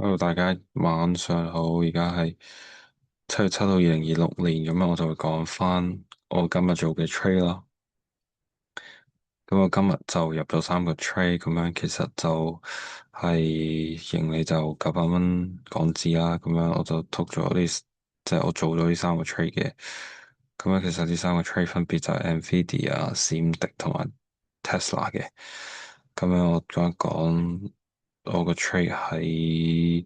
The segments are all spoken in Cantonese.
Hello，大家晚上好，而家係7月7號2026年，咁樣我就會講翻我今日做嘅 trade 啦。咁我今日就入咗3個 trade，咁樣其實就係盈利就900蚊港紙啦。咁樣我就 took 咗啲，即係我做咗呢3個 trade 嘅。咁樣其實呢3個 trade 分別就係 Nvidia、閃迪同埋 Tesla 嘅。咁樣我講一講我個 trade 喺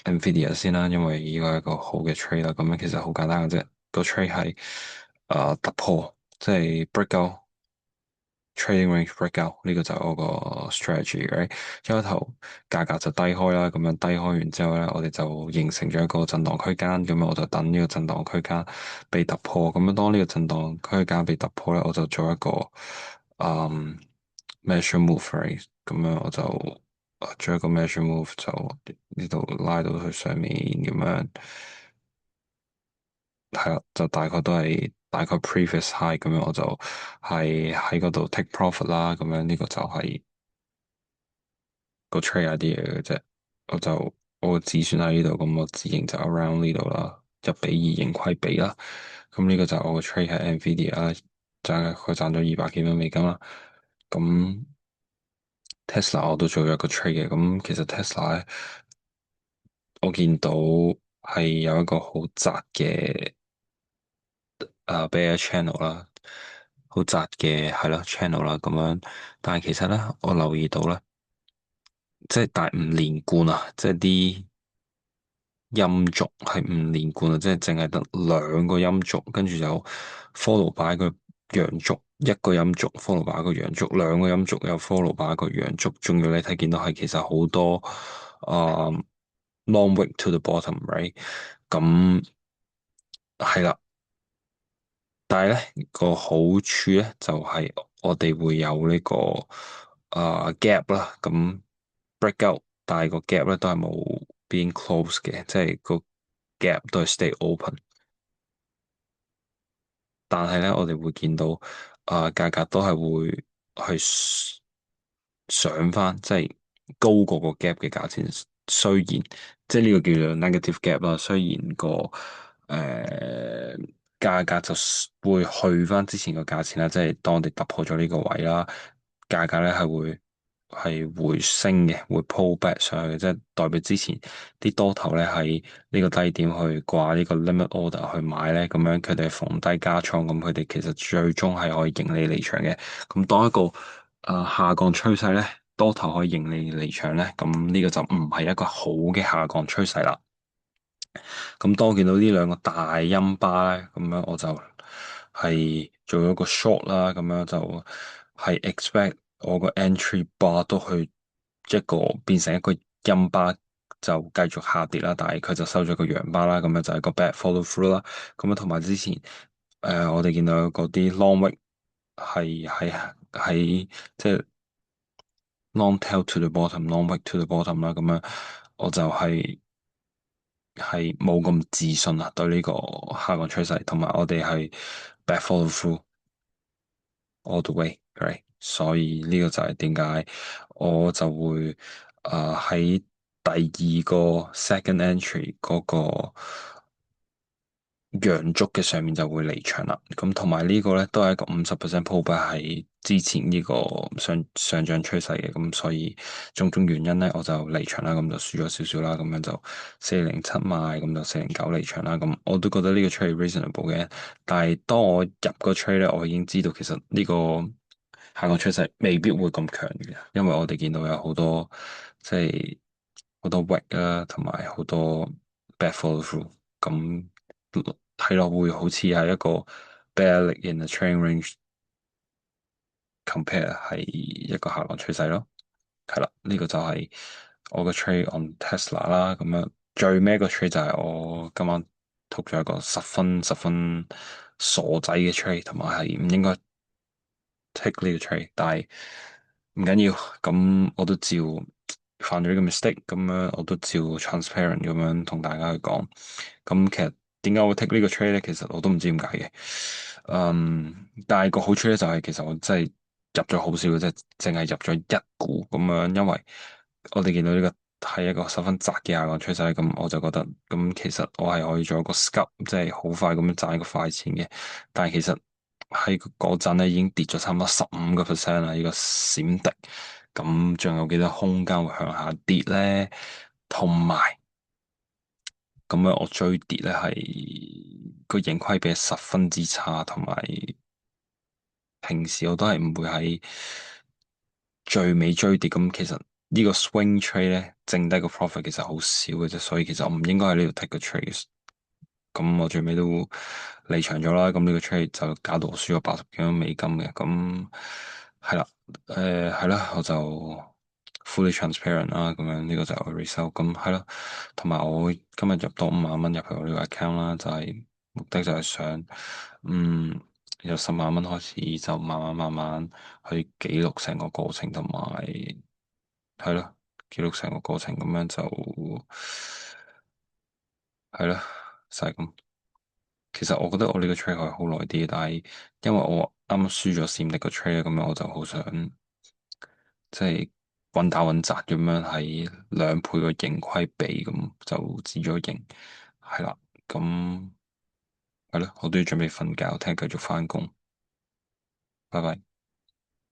Nvidia 先啦，因為呢個係一個好嘅 trade 啦。咁樣其實好簡單嘅啫，個 trade 係突破，即係 breakout。Trading range breakout 呢個就係我個 strategy，right？一開頭價格就低開啦，咁樣低開完之後咧，我哋就形成咗一個震盪區間，咁樣我就等呢個震盪區間被突破，咁樣當呢個震盪區間被突破咧，我就做一個measure move，right？咁樣我就做一個 measure move，就呢度拉到去上面咁樣。係啦，就大概都係大概 previous high 咁樣，我就係喺嗰度 take profit 啦。咁樣呢個就係個 trade 啲嘢嘅啫。我個止損喺呢度，咁我止盈就 around 呢度啦，1:2盈虧比啦。咁呢個就係我個 trade 係 Nvidia 啦，佢賺咗200幾蚊美金啦。咁 Tesla 我都做咗一個 trade 嘅。咁其實 Tesla 咧，我見到係有一個好窄嘅。bear channel 啦，好窄嘅係咯 channel 啦咁樣，但係其實咧，我留意到咧，即係但係唔連貫啊，即係啲陰燭係唔連貫啊，即係淨係得2個陰燭，跟住就 follow 擺個陽燭，一個陰燭 follow 擺個陽燭，2個陰燭又 follow 擺個陽燭，仲要你睇見到係其實好多啊、long wick to the bottom，right？咁係啦。但係咧個好處咧就係我哋會有呢個gap 啦，咁 breakout，但係個 gap 咧都係冇 being close 嘅，即係個 gap 都係 stay open。但係咧我哋會見到價格都係會去上翻，即係高過個 gap 嘅價錢。雖然即係呢個叫做 negative gap 啦，雖然個價格就會去翻之前個價錢啦，即係當我哋突破咗呢個位啦，價格咧係回升嘅，會 pull back 上去嘅，即係代表之前啲多頭咧喺呢個低點去掛呢個 limit order 去買咧，咁樣佢哋逢低加倉，咁佢哋其實最終係可以盈利離場嘅。咁當一個下降趨勢咧，多頭可以盈利離場咧，咁呢個就唔係一個好嘅下降趨勢啦。咁當我見到呢兩個大陰巴咧，咁樣我就係做咗個 short 啦，咁樣就係 expect 我個 entry bar 都去一個變成一個陰巴，就繼續下跌啦。但係佢就收咗個陽巴啦，咁樣就係個 back follow through 啦。咁樣同埋之前我哋見到嗰啲 long wick 係即係 long tail to the bottom，long wick to the bottom 啦。咁樣我就係冇咁自信啊，對呢個下降趨勢，同埋我哋係 back follow through all the way，right？所以呢個就係點解我就會喺第二個 second entry 嗰個陽燭嘅上面就會離場啦。咁同埋呢個咧都係一個50% pullback 喺之前呢個上漲趨勢嘅，咁所以種種原因咧我就離場啦，咁就輸咗少少啦，咁樣就407賣，咁就409離場啦。咁我都覺得呢個 trade reasonable 嘅，但係當我入個 trade 咧，我已經知道其實呢個下降趨勢未必會咁強嘅，因為我哋見到有好多即係好多 wick 啦，同埋好多 back follow through，咁睇落會好似係一個 bearish in the trailing range compare 係一個下降趨勢咯。係啦，呢個就係我個 trade on Tesla 啦。咁樣最尾個 trade 就係我今晚 took 咗一個十分傻仔嘅 trade，同埋係唔應該 take 呢個 trade，但係唔緊要，咁我都照犯咗呢個 mistake，咁樣我都照 transparent 咁樣同大家去講。咁其實點解我會 take 呢個 trade 咧？其實我都唔知點解嘅。但係個好處咧就係其實我真係入咗好少嘅，即係淨係入咗1股咁樣，因為我哋見到呢個係一個十分窄嘅下降趨勢，咁我就覺得咁其實我係可以做一個 scalp，即係好快咁樣賺一個快錢嘅。但係其實喺嗰陣咧已經跌咗差唔多15%啦，呢個閃跌，咁仲有幾多空間會向下跌咧？同埋咁樣我追跌咧係個盈虧比十分之差，同埋平時我都係唔會喺最尾追跌，咁其實呢個 swing trade 咧，剩低個 profit 其實好少嘅啫，所以其實我唔應該喺呢度 take 個 trade。咁我最尾都離場咗啦，咁呢個 trade 就搞到我輸咗80幾蚊美金嘅，咁係啦，係啦，我就 fully transparent 啦，咁樣呢個就係我 result，咁係咯，同埋我今日入多50,000蚊入去我呢個 account 啦，就係目的就係想，嗯，由10萬蚊開始就慢慢去記錄成個過程，同埋係咯，記錄成個過程咁樣就係咯，就係咁。其實我覺得我呢個 trade 可以好耐啲，但係因為我啱啱輸咗閃力個 trade 咁樣，我就好想即係穩打穩紮咁樣喺2倍個盈虧比咁就止咗盈，係啦，咁係咯，我都要準備瞓覺，聽日繼續返工，拜拜。